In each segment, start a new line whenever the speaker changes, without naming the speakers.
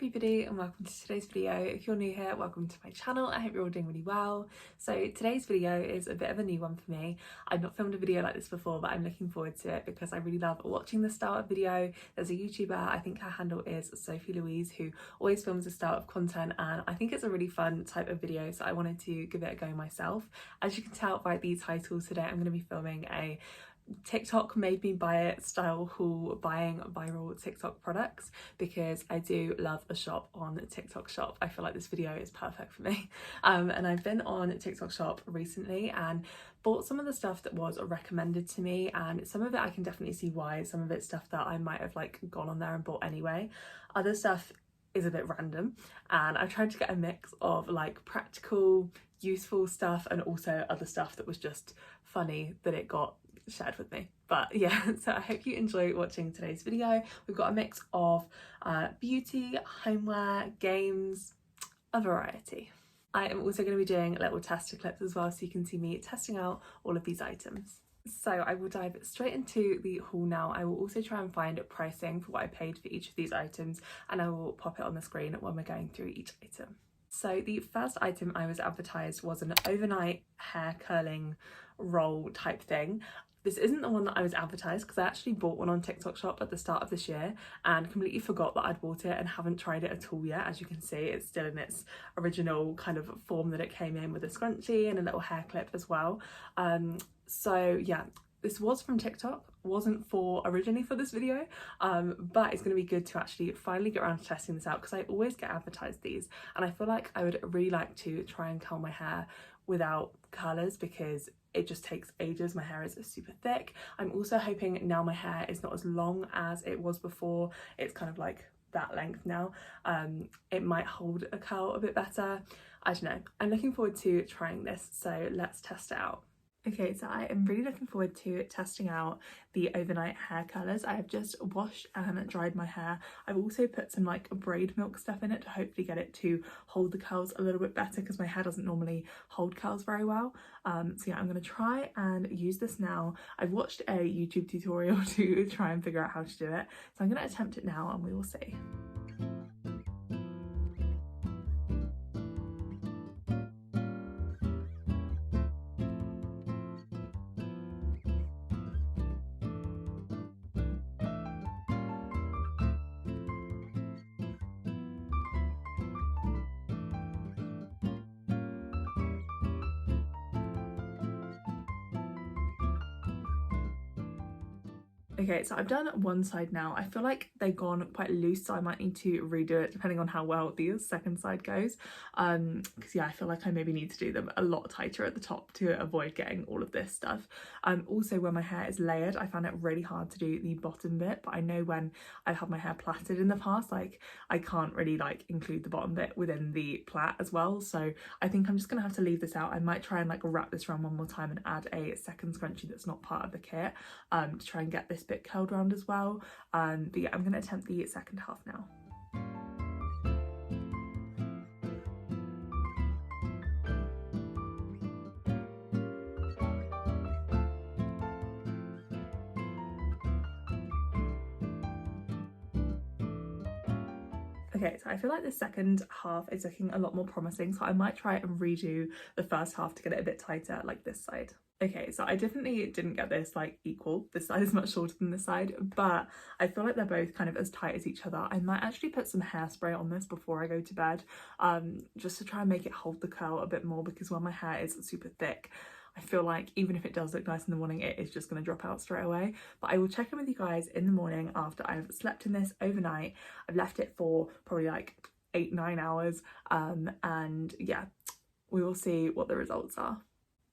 everybody and welcome to today's video. If you're new here, welcome to my channel. I hope you're all doing really well. So today's video is a bit of a new one for me. I've not filmed a video like this before, but I'm looking forward to it because I really love watching the startup video. There's a YouTuber, I think her handle is Sophie Louise, who always films a startup content, and I think it's a really fun type of video, so I wanted to give it a go myself. As you can tell by the title, today I'm going to be filming a TikTok made me buy it style haul, buying viral TikTok products, because I do love a shop on TikTok Shop. I feel like this video is perfect for me. And I've been on TikTok Shop recently and bought some of the stuff that was recommended to me, and some of it I can definitely see why. Some of it's stuff that I might have like gone on there and bought anyway. Other stuff is a bit random, and I tried to get a mix of like practical, useful stuff and also other stuff that was just funny that it got shared with me. But yeah, so I hope you enjoy watching today's video. We've got a mix of beauty, homeware, games, a variety. I am also going to be doing little tester clips as well, so you can see me testing out all of these items. So I will dive straight into the haul now. I will also try and find pricing for what I paid for each of these items, and I will pop it on the screen when we're going through each item. So the first item I was advertised was an overnight hair curling roll type thing. This isn't the one that I was advertised, because I actually bought one on TikTok Shop at the start of this year and completely forgot that I'd bought it and haven't tried it at all yet. As you can see, it's still in its original kind of form that it came in, with a scrunchie and a little hair clip as well. So yeah, this was from TikTok, wasn't originally for this video, but it's going to be good to actually finally get around to testing this out, because I always get advertised these and I feel like I would really like to try and curl my hair without curlers, because it just takes ages. My hair is super thick. I'm also hoping now my hair is not as long as it was before, it's kind of like that length now, it might hold a curl a bit better. I don't know, I'm looking forward to trying this, so let's test it out. Okay, so I am really looking forward to testing out the overnight hair curlers. I have just washed and dried my hair. I've also put some like braid milk stuff in it to hopefully get it to hold the curls a little bit better, because my hair doesn't normally hold curls very well. So yeah, I'm going to try and use this now. I've watched a YouTube tutorial to try and figure out how to do it, so I'm going to attempt it now and we will see. Okay, so I've done one side now. I feel like they've gone quite loose, so I might need to redo it depending on how well the second side goes. Because yeah, I feel like I maybe need to do them a lot tighter at the top to avoid getting all of this stuff. Also, when my hair is layered, I found it really hard to do the bottom bit, but I know when I've had my hair plaited in the past, like I can't really like include the bottom bit within the plait as well. So I think I'm just gonna have to leave this out. I might try and like wrap this around one more time and add a second scrunchie that's not part of the kit, to try and get this bit curled round as well. But yeah, I'm going to attempt the second half now. Okay, so I feel like the second half is looking a lot more promising, so I might try and redo the first half to get it a bit tighter, like this side. Okay, so I definitely didn't get this like equal. This side is much shorter than this side, but I feel like they're both kind of as tight as each other. I might actually put some hairspray on this before I go to bed, just to try and make it hold the curl a bit more, because when my hair is super thick, I feel like even if it does look nice in the morning, it is just going to drop out straight away. But I will check in with you guys in the morning after I've slept in this overnight. I've left it for probably like 8-9 hours, and yeah, we will see what the results are.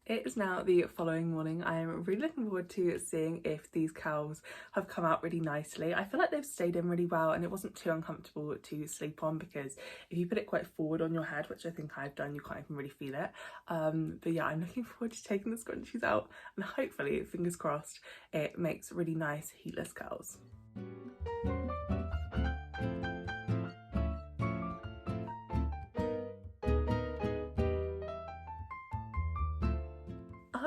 It is now the following morning. I am really looking forward to seeing if these curls have come out really nicely. I feel like they've stayed in really well and it wasn't too uncomfortable to sleep on, because if you put it quite forward on your head, which I think I've done, you can't even really feel it. But yeah, I'm looking forward to taking the scrunchies out and hopefully, fingers crossed, it makes really nice heatless curls.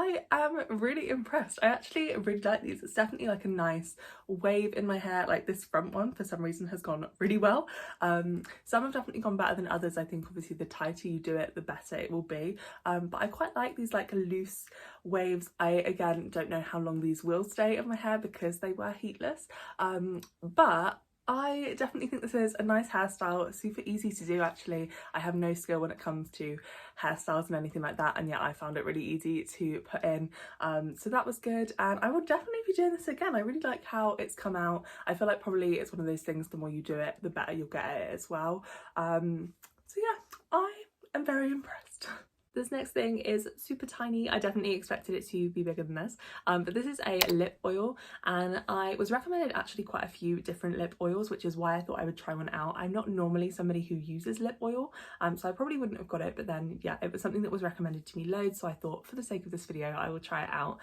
I am really impressed. I actually really like these. It's definitely like a nice wave in my hair. Like this front one for some reason has gone really well. Some have definitely gone better than others. I think obviously the tighter you do it, the better it will be. But I quite like these like loose waves. I again don't know how long these will stay in my hair because they were heatless. But I definitely think this is a nice hairstyle, super easy to do actually. I have no skill when it comes to hairstyles and anything like that, and yet I found it really easy to put in. So that was good, and I will definitely be doing this again. I really like how it's come out. I feel like probably it's one of those things, the more you do it, the better you'll get at it as well. So yeah, I am very impressed. This next thing is super tiny. I definitely expected it to be bigger than this, but this is a lip oil, and I was recommended actually quite a few different lip oils, which is why I thought I would try one out. I'm not normally somebody who uses lip oil, so I probably wouldn't have got it, but then yeah, it was something that was recommended to me loads, so I thought for the sake of this video I will try it out.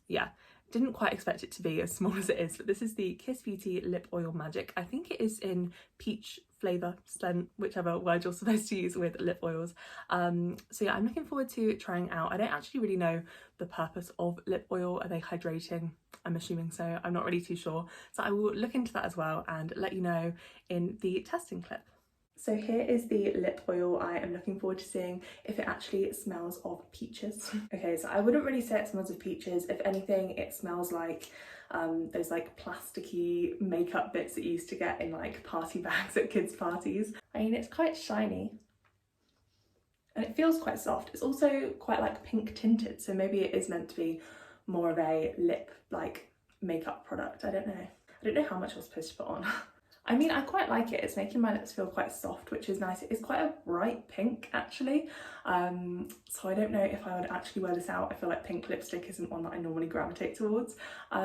Yeah. Didn't quite expect it to be as small as it is, but this is the Kiss Beauty Lip Oil Magic. I think it is in peach flavour, scent, whichever word you're supposed to use with lip oils. So yeah, I'm looking forward to trying it out. I don't actually really know the purpose of lip oil. Are they hydrating? I'm assuming so. I'm not really too sure. So I will look into that as well and let you know in the testing clip. So here is the lip oil. I am looking forward to seeing if it actually smells of peaches. Okay, so I wouldn't really say it smells of peaches. If anything, it smells like those like plasticky makeup bits that you used to get in like party bags at kids' parties. I mean, it's quite shiny and it feels quite soft. It's also quite like pink tinted, so maybe it is meant to be more of a lip like makeup product. I don't know. I don't know how much I was supposed to put on. I mean, I quite like it. It's making my lips feel quite soft, which is nice. It is quite a bright pink, actually. So I don't know if I would actually wear this out. I feel like pink lipstick isn't one that I normally gravitate towards. But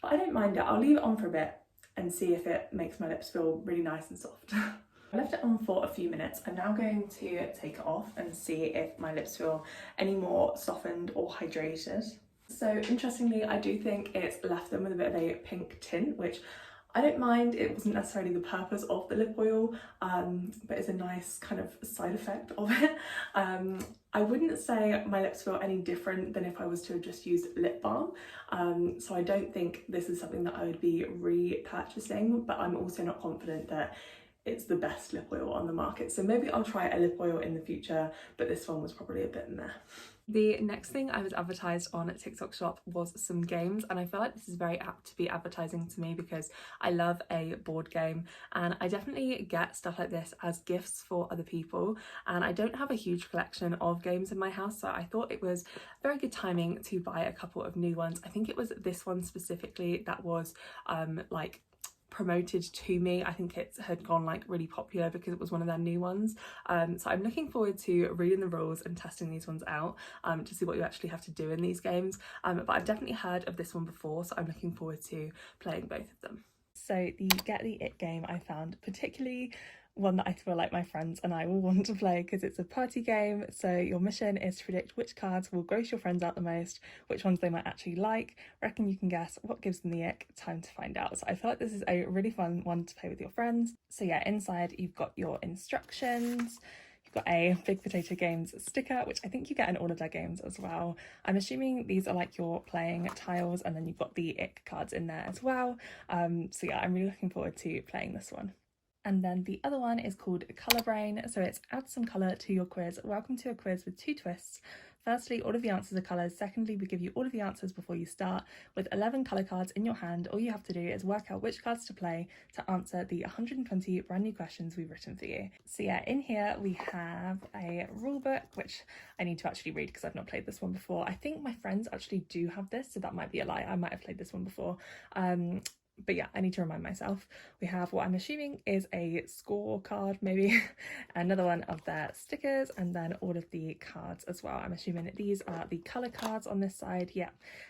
I don't mind it. I'll leave it on for a bit and see if it makes my lips feel really nice and soft. I left it on for a few minutes. I'm now going to take it off and see if my lips feel any more softened or hydrated. So interestingly, I do think it's left them with a bit of a pink tint, which I don't mind. It wasn't necessarily the purpose of the lip oil, but it's a nice kind of side effect of it. I wouldn't say my lips feel any different than if I was to have just used lip balm. So I don't think this is something that I would be repurchasing, but I'm also not confident that it's the best lip oil on the market. So maybe I'll try a lip oil in the future, but this one was probably a bit meh. The next thing I was advertised on at TikTok Shop was some games, and I feel like this is very apt to be advertising to me because I love a board game, and I definitely get stuff like this as gifts for other people, and I don't have a huge collection of games in my house, so I thought it was very good timing to buy a couple of new ones. I think it was this one specifically that was like promoted to me. I think it had gone like really popular because it was one of their new ones. So I'm looking forward to reading the rules and testing these ones out to see what you actually have to do in these games. But I've definitely heard of this one before, so I'm looking forward to playing both of them. So the Get the It game I found particularly one that I feel like my friends and I will want to play because it's a party game. So your mission is to predict which cards will gross your friends out the most, which ones they might actually like. Reckon you can guess what gives them the ick. Time to find out. So I feel like this is a really fun one to play with your friends. So yeah, inside you've got your instructions. You've got a Big Potato Games sticker, which I think you get in all of their games as well. I'm assuming these are like your playing tiles, and then you've got the ick cards in there as well. So yeah, I'm really looking forward to playing this one. And then the other one is called Colour Brain. So it's add some colour to your quiz. Welcome to a quiz with 2 twists. Firstly, all of the answers are colours. Secondly, we give you all of the answers before you start. With 11 colour cards in your hand, all you have to do is work out which cards to play to answer the 120 brand new questions we've written for you. So yeah, in here we have a rule book, which I need to actually read because I've not played this one before. I think my friends actually do have this, so that might be a lie. I might have played this one before. But yeah, I need to remind myself. We have what I'm assuming is a scorecard, maybe, another one of their stickers, and then all of the cards as well. I'm assuming that these are the colour cards on this side, yeah,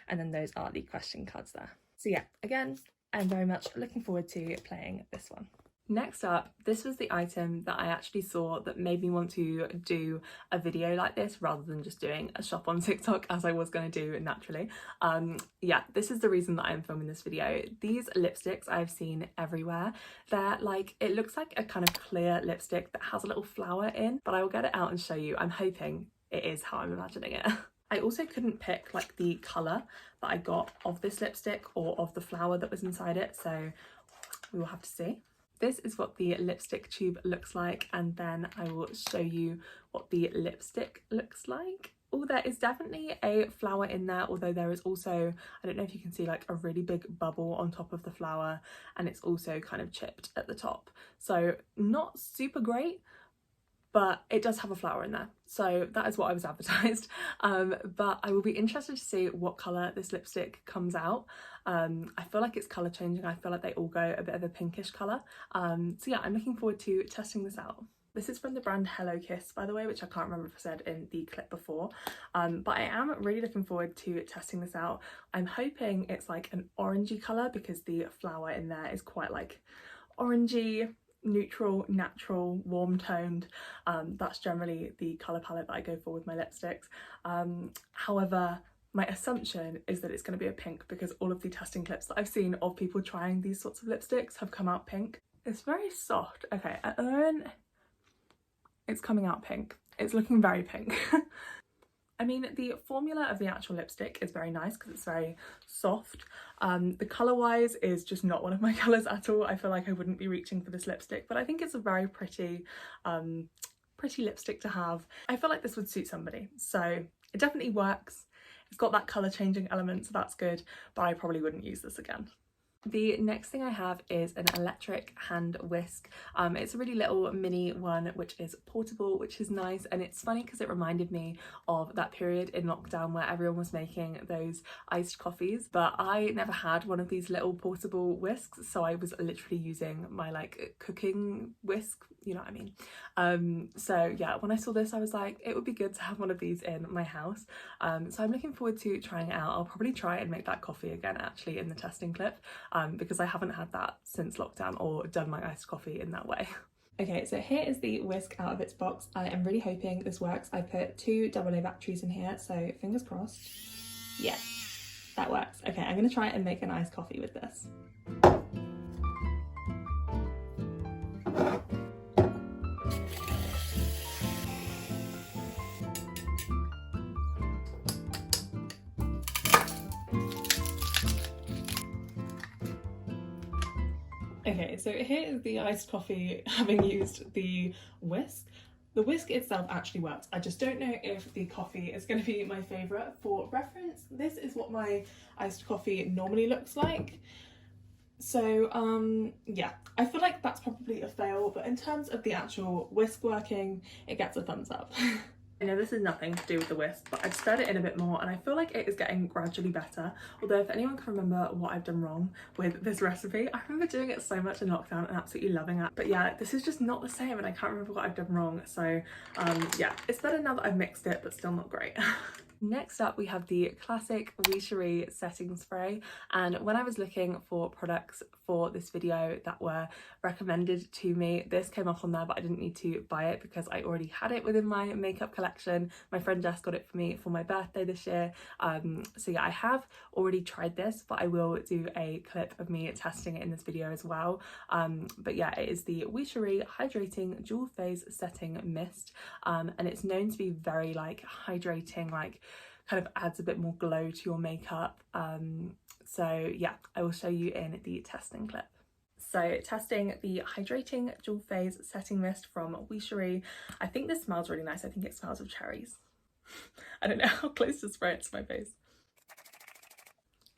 and then those are the question cards there. So yeah, again, I'm very much looking forward to playing this one. Next up, this was the item that I actually saw that made me want to do a video like this rather than just doing a shop on TikTok as I was going to do naturally. Yeah, this is the reason that I'm filming this video. These lipsticks I've seen everywhere. They're like, it looks like a kind of clear lipstick that has a little flower in, but I will get it out and show you. I'm hoping it is how I'm imagining it. I also couldn't pick like the colour that I got of this lipstick or of the flower that was inside it, so we will have to see. This is what the lipstick tube looks like, and then I will show you what the lipstick looks like. Oh, there is definitely a flower in there, although there is also, I don't know if you can see, like a really big bubble on top of the flower, and it's also kind of chipped at the top. So not super great, but it does have a flower in there, so that is what I was advertised. But I will be interested to see what colour this lipstick comes out. I feel like it's colour changing. I feel like they all go a bit of a pinkish colour. So yeah, I'm looking forward to testing this out. This is from the brand Hello Kiss, by the way, which I can't remember if I said in the clip before, but I am really looking forward to testing this out. I'm hoping it's like an orangey colour because the flower in there is quite like orangey, neutral, natural, warm toned. That's generally the colour palette that I go for with my lipsticks. However, my assumption is that it's going to be a pink because all of the testing clips that I've seen of people trying these sorts of lipsticks have come out pink. It's very soft. Okay, at the moment it's coming out pink. It's looking very pink. I mean, the formula of the actual lipstick is very nice because it's very soft. The colour wise is just not one of my colours at all. I feel like I wouldn't be reaching for this lipstick, but I think it's a very pretty lipstick to have. I feel like this would suit somebody, so it definitely works. It's got that colour changing element, so that's good, but I probably wouldn't use this again. The next thing I have is an electric hand whisk. It's a really little mini one which is portable, which is nice, and it's funny because it reminded me of that period in lockdown where everyone was making those iced coffees, but I never had one of these little portable whisks, so I was literally using my like cooking whisk, you know what I mean. So yeah, when I saw this I was like, it would be good to have one of these in my house. So I'm looking forward to trying it out. I'll probably try and make that coffee again actually in the testing clip, because I haven't had that since lockdown or done my iced coffee in that way. Okay, so here is the whisk out of its box. I am really hoping this works. I put 2 AA batteries in here, so fingers crossed. Yeah, that works. Okay, I'm gonna try and make an iced coffee with this. Okay, so here is the iced coffee having used the whisk. The whisk itself actually works. I just don't know if the coffee is going to be my favourite. For reference, this is what my iced coffee normally looks like. So yeah, I feel like that's probably a fail, but in terms of the actual whisk working, it gets a thumbs up. I know this is nothing to do with the whisk, but I've stirred it in a bit more and I feel like it is getting gradually better. Although if anyone can remember what I've done wrong with this recipe, I remember doing it so much in lockdown and absolutely loving it. But yeah, this is just not the same and I can't remember what I've done wrong. So yeah, it's better now that I've mixed it, but still not great. Next up we have the classic Whisk setting spray, and when I was looking for products for this video that were recommended to me, this came up on there, but I didn't need to buy it because I already had it within my makeup collection. My friend Jess got it for me for my birthday this year, so yeah, I have already tried this, but I will do a clip of me testing it in this video as well. But yeah, it is the Whisk Hydrating Dual Phase Setting Mist, and it's known to be very like hydrating, like kind of adds a bit more glow to your makeup. So yeah, I will show you in the testing clip. So testing the Hydrating Dual Phase Setting Mist from Whisk. I think this smells really nice. I think it smells of cherries. I don't know how close to spray it to my face.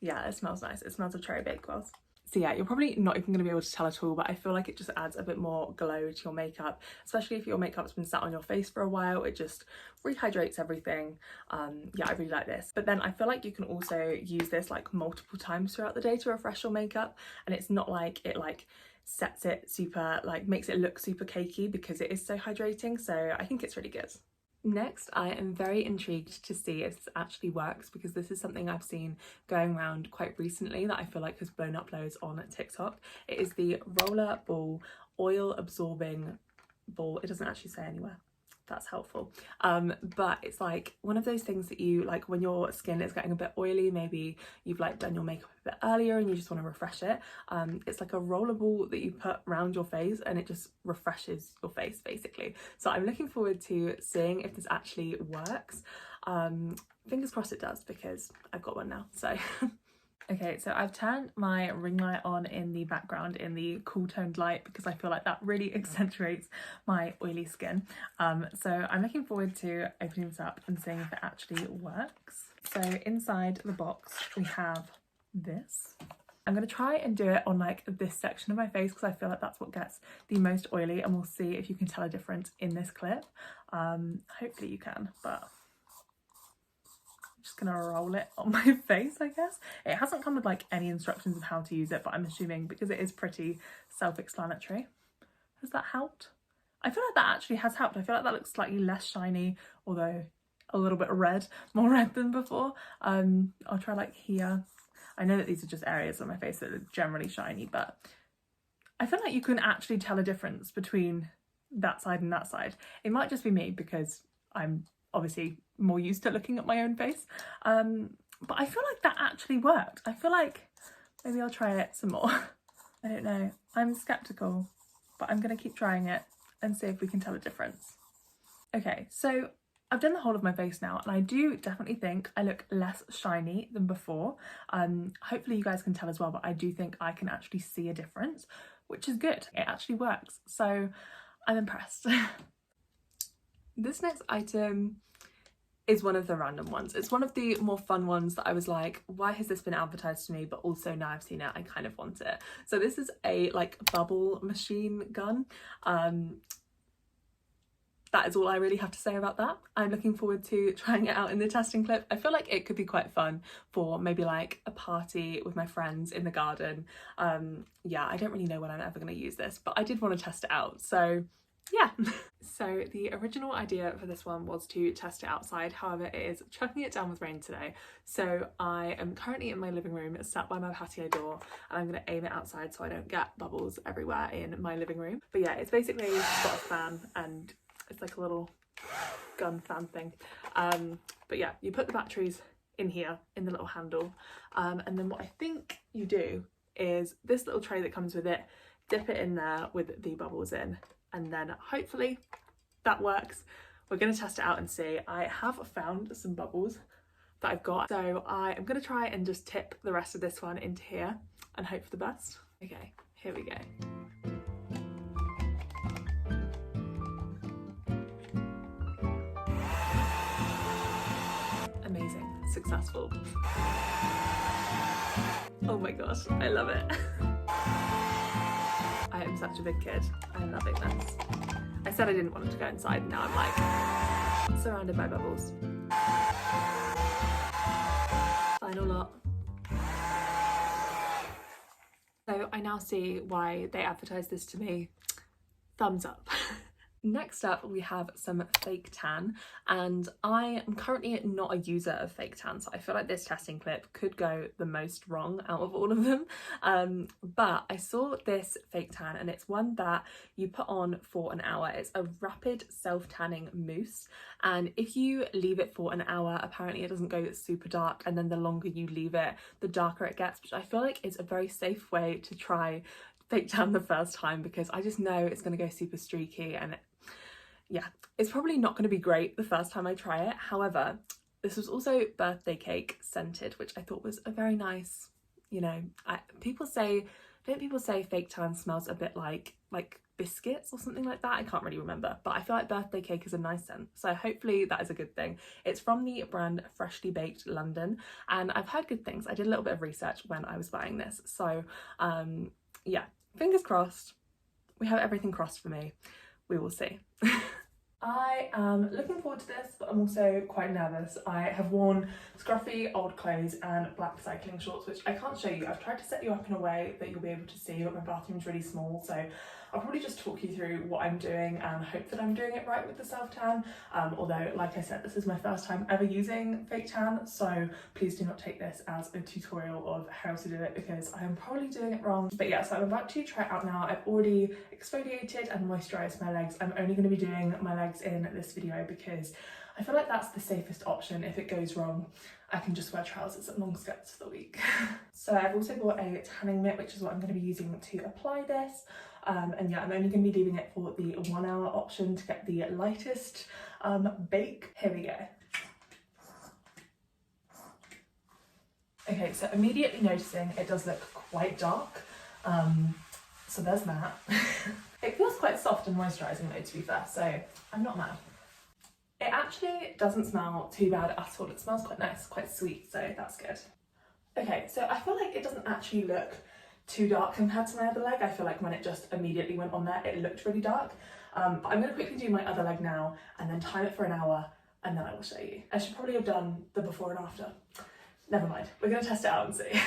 Yeah, it smells nice. It smells of cherry bakewells. So yeah, you're probably not even going to be able to tell at all, but I feel like it just adds a bit more glow to your makeup, especially if your makeup's been sat on your face for a while. It just rehydrates everything. Yeah, I really like this. But then I feel like you can also use this like multiple times throughout the day to refresh your makeup, and it's not like it like sets it super, like makes it look super cakey because it is so hydrating. So I think it's really good. Next, I am very intrigued to see if this actually works because this is something I've seen going around quite recently that I feel like has blown up loads on TikTok. It is the Roller Ball Oil Absorbing Ball. It doesn't actually say anywhere. That's helpful. But it's like one of those things that you like when your skin is getting a bit oily, maybe you've like done your makeup a bit earlier and you just want to refresh it. It's like a roller ball that you put around your face and it just refreshes your face basically. So I'm looking forward to seeing if this actually works. Fingers crossed it does, because I've got one now, so. Okay, so I've turned my ring light on in the background in the cool toned light because I feel like that really accentuates my oily skin. So I'm looking forward to opening this up and seeing if it actually works. So inside the box we have this. I'm going to try and do it on like this section of my face because I feel like that's what gets the most oily, and we'll see if you can tell a difference in this clip. Hopefully you can, but just gonna roll it on my face, I guess. It hasn't come with like any instructions of how to use it, but I'm assuming because it is pretty self-explanatory. Has that helped? I feel like that actually has helped. I feel like that looks slightly less shiny, although a little bit red, more red than before. I'll try like here. I know that these are just areas on my face that are generally shiny, but I feel like you can actually tell a difference between that side and that side. It might just be me because I'm obviously more used to looking at my own face, but I feel like that actually worked. I feel like maybe I'll try it some more. I don't know, I'm skeptical, but I'm gonna keep trying it and see if we can tell a difference. Okay, so I've done the whole of my face now, and I do definitely think I look less shiny than before. Hopefully you guys can tell as well, but I do think I can actually see a difference, which is good. It actually works, so I'm impressed. This next item is one of the random ones. It's one of the more fun ones that I was like, why has this been advertised to me? But also now I've seen it, I kind of want it. So this is a like bubble machine gun. That is all I really have to say about that. I'm looking forward to trying it out in the testing clip. I feel like it could be quite fun for maybe like a party with my friends in the garden. Yeah, I don't really know when I'm ever going to use this, but I did want to test it out. So yeah. So the original idea for this one was to test it outside. However, it is chucking it down with rain today. So I am currently in my living room, sat by my patio door, and I'm going to aim it outside so I don't get bubbles everywhere in my living room. But yeah, it's basically got a fan, and it's like a little gun fan thing. But yeah, you put the batteries in here in the little handle, and then what I think you do is this little tray that comes with it, dip it in there with the bubbles in, and then hopefully that works. We're going to test it out and see. I have found some bubbles that I've got, so I am going to try and just tip the rest of this one into here and hope for the best. Okay, here we go. Amazing, successful. Oh my gosh, I love it. I am such a big kid. I'm loving this. I said I didn't want it to go inside, and now I'm like surrounded by bubbles. Final lot. So I now see why they advertised this to me. Thumbs up. Next up we have some fake tan, and I am currently not a user of fake tan, so I feel like this testing clip could go the most wrong out of all of them, but I saw this fake tan, and it's one that you put on for an hour. It's a rapid self-tanning mousse, and if you leave it for an hour, apparently it doesn't go super dark, and then the longer you leave it, the darker it gets, which I feel like is a very safe way to try fake tan the first time, because I just know it's going to go super streaky, and yeah, it's probably not going to be great the first time I try it. However, this was also birthday cake scented, which I thought was a very nice, you know, don't people say fake tan smells a bit like biscuits or something like that? I can't really remember, but I feel like birthday cake is a nice scent, so hopefully that is a good thing. It's from the brand Freshly Baked London, and I've heard good things. I did a little bit of research when I was buying this, so yeah, fingers crossed. We have everything crossed for me. We will see. I am looking forward to this, but I'm also quite nervous. I have worn scruffy old clothes and black cycling shorts, which I can't show you. I've tried to set you up in a way that you'll be able to see, but my bathroom's really small, so I'll probably just talk you through what I'm doing and hope that I'm doing it right with the self-tan. Although, like I said, this is my first time ever using fake tan, so please do not take this as a tutorial of how to do it, because I am probably doing it wrong. But yeah, so I'm about to try it out now. I've already exfoliated and moisturised my legs. I'm only going to be doing my legs in this video because I feel like that's the safest option. If it goes wrong, I can just wear trousers and long skirts for the week. So I've also bought a tanning mitt, which is what I'm going to be using to apply this. And yeah, I'm only going to be leaving it for the 1 hour option to get the lightest bake. Here we go. Okay, so immediately noticing it does look quite dark. So there's that. It feels quite soft and moisturising though, to be fair, so I'm not mad. It actually doesn't smell too bad at all. It smells quite nice, quite sweet, so that's good. Okay, so I feel like it doesn't actually look too dark compared to my other leg. I feel like when it just immediately went on there, it looked really dark. But I'm going to quickly do my other leg now and then time it for an hour and then I will show you. I should probably have done the before and after. Never mind, we're going to test it out and see.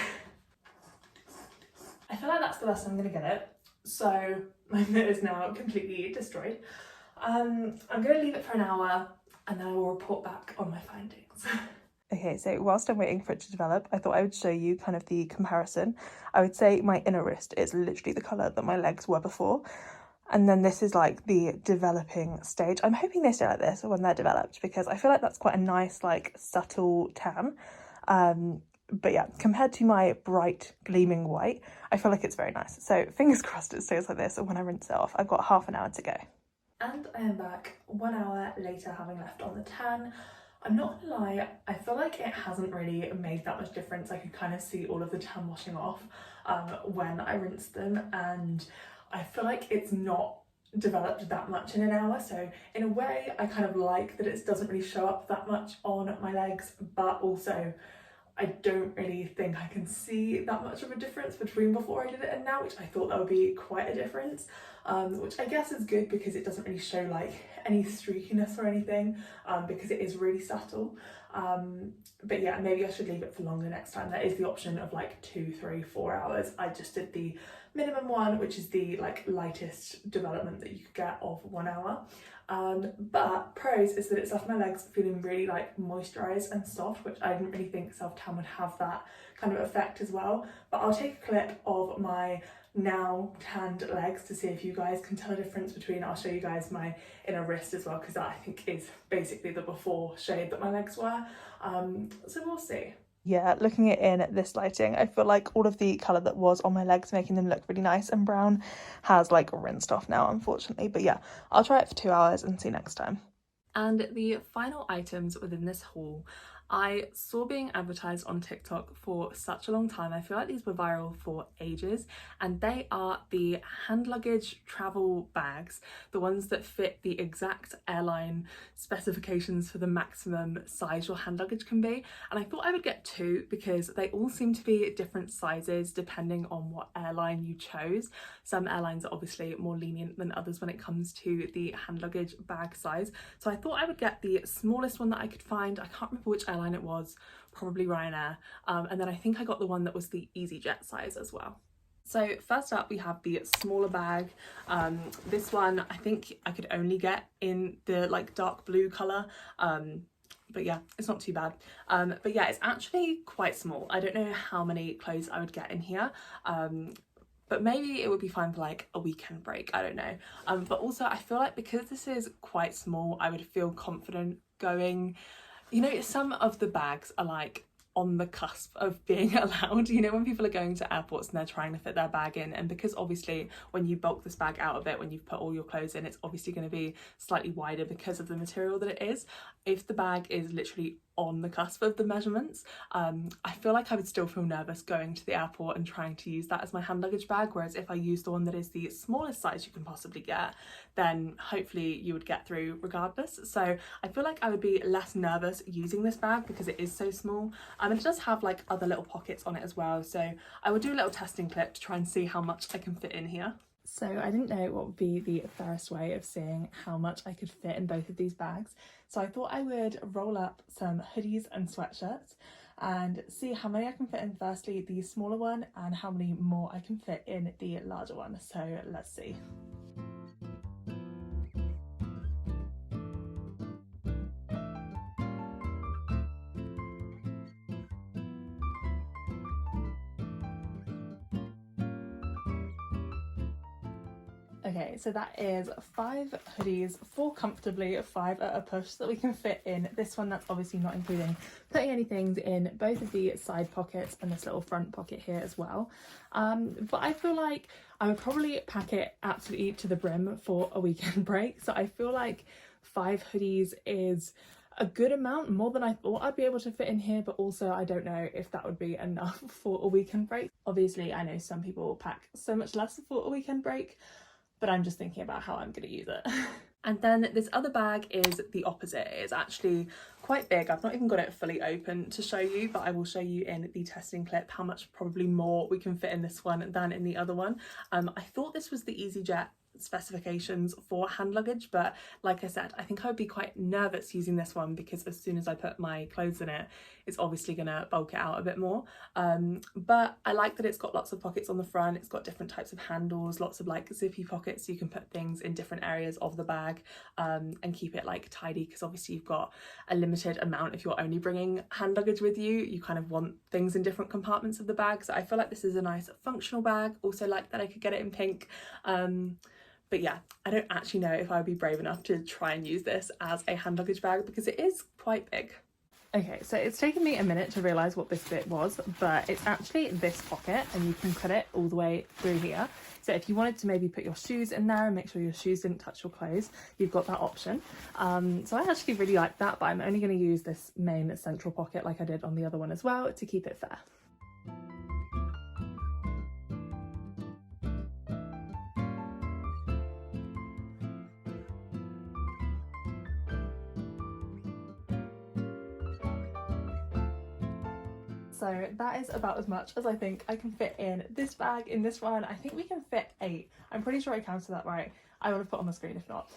I feel like that's the best I'm going to get it. So my mitt is now completely destroyed. I'm going to leave it for an hour and then I will report back on my findings. Okay, so whilst I'm waiting for it to develop, I thought I would show you kind of the comparison. I would say my inner wrist is literally the colour that my legs were before. And then this is like the developing stage. I'm hoping they stay like this when they're developed because I feel like that's quite a nice, like, subtle tan. But yeah, compared to my bright gleaming white, I feel like it's very nice. So fingers crossed it stays like this when I rinse it off. I've got half an hour to go. And I am back 1 hour later, having left on the tan. I'm not gonna lie, I feel like it hasn't really made that much difference. I could kind of see all of the tan washing off when I rinsed them, and I feel like it's not developed that much in an hour. So in a way, I kind of like that it doesn't really show up that much on my legs, but also I don't really think I can see that much of a difference between before I did it and now, which I thought that would be quite a difference, which I guess is good because it doesn't really show like any streakiness or anything, because it is really subtle. But yeah, maybe I should leave it for longer next time. There is the option of like 2, 3, 4 hours. I just did the minimum one, which is the like lightest development that you could get of 1 hour. But pros is that it's left my legs feeling really like moisturised and soft, which I didn't really think self-tan would have that kind of effect as well. But I'll take a clip of my now tanned legs to see if you guys can tell a difference between. I'll show you guys my inner wrist as well because that I think is basically the before shade that my legs were. So we'll see. Yeah, looking at it in this lighting, I feel like all of the colour that was on my legs, making them look really nice and brown, has like rinsed off now, unfortunately. But yeah, I'll try it for 2 hours and see next time. And the final items within this haul, I saw being advertised on TikTok for such a long time. I feel like these were viral for ages, and they are the hand luggage travel bags, the ones that fit the exact airline specifications for the maximum size your hand luggage can be. And I thought I would get 2 because they all seem to be different sizes depending on what airline you chose. Some airlines are obviously more lenient than others when it comes to the hand luggage bag size. So I thought I would get the smallest one that I could find. I can't remember which airline it was, probably Ryanair, and then I think I got the one that was the EasyJet size as well. So first up we have the smaller bag. This one I think I could only get in the like dark blue colour, but yeah, it's not too bad. But yeah, it's actually quite small. I don't know how many clothes I would get in here, but maybe it would be fine for like a weekend break, I don't know. But also I feel like because this is quite small, I would feel confident going. You know, some of the bags are like on the cusp of being allowed, you know, when people are going to airports and they're trying to fit their bag in, and because obviously when you bulk this bag out of it, when you've put all your clothes in, it's obviously going to be slightly wider because of the material that it is. If the bag is literally on the cusp of the measurements, I feel like I would still feel nervous going to the airport and trying to use that as my hand luggage bag, whereas if I use the one that is the smallest size you can possibly get, then hopefully you would get through regardless. So I feel like I would be less nervous using this bag because it is so small, and it does have like other little pockets on it as well. So I will do a little testing clip to try and see how much I can fit in here. So I didn't know what would be the fairest way of seeing how much I could fit in both of these bags. So I thought I would roll up some hoodies and sweatshirts and see how many I can fit in firstly the smaller one and how many more I can fit in the larger one. So let's see. Okay, so that is 5 hoodies, 4 comfortably, 5 at a push that we can fit in this one. That's obviously not including putting anything in both of the side pockets and this little front pocket here as well. But I feel like I would probably pack it absolutely to the brim for a weekend break. So I feel like 5 hoodies is a good amount, more than I thought I'd be able to fit in here, but also I don't know if that would be enough for a weekend break. Obviously, I know some people pack so much less for a weekend break, but I'm just thinking about how I'm going to use it. And then this other bag is the opposite. It's actually quite big. I've not even got it fully open to show you, but I will show you in the testing clip how much probably more we can fit in this one than in the other one. I thought this was the EasyJet specifications for hand luggage, but like I said, I think I would be quite nervous using this one because as soon as I put my clothes in it, it's obviously gonna bulk it out a bit more. But I like that it's got lots of pockets on the front. It's got different types of handles, lots of like zippy pockets so you can put things in different areas of the bag, and keep it like tidy, because obviously you've got a limited amount. If you're only bringing hand luggage with you, you kind of want things in different compartments of the bag. So I feel like this is a nice functional bag. Also like that I could get it in pink. But yeah, I don't actually know if I would be brave enough to try and use this as a hand luggage bag because it is quite big. Okay, so it's taken me a minute to realise what this bit was, but it's actually this pocket and you can cut it all the way through here. So if you wanted to maybe put your shoes in there and make sure your shoes didn't touch your clothes, you've got that option. So I actually really like that, but I'm only going to use this main central pocket like I did on the other one as well to keep it fair. So that is about as much as I think I can fit in this bag. In this one, I think we can fit 8. I'm pretty sure I counted that right. I would have put on the screen if not.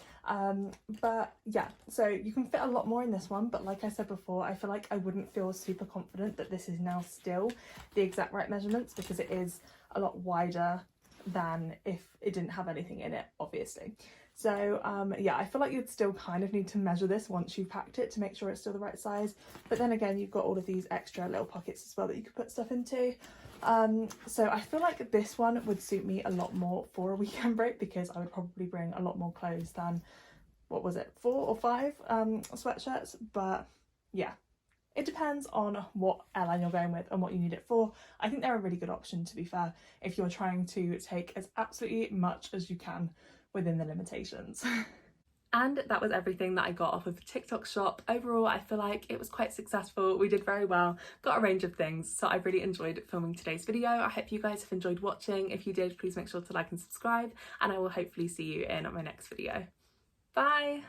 But yeah, so you can fit a lot more in this one, but like I said before, I feel like I wouldn't feel super confident that this is now still the exact right measurements because it is a lot wider than if it didn't have anything in it, obviously. So yeah, I feel like you'd still kind of need to measure this once you've packed it to make sure it's still the right size. But then again, you've got all of these extra little pockets as well that you could put stuff into. So I feel like this one would suit me a lot more for a weekend break because I would probably bring a lot more clothes than, what was it, 4 or 5 sweatshirts. But yeah, it depends on what airline you're going with and what you need it for. I think they're a really good option, to be fair, if you're trying to take as absolutely much as you can within the limitations. And that was everything that I got off of TikTok shop. Overall, I feel like it was quite successful. We did very well, got a range of things. So I really enjoyed filming today's video. I hope you guys have enjoyed watching. If you did, please make sure to like and subscribe, and I will hopefully see you in my next video. Bye.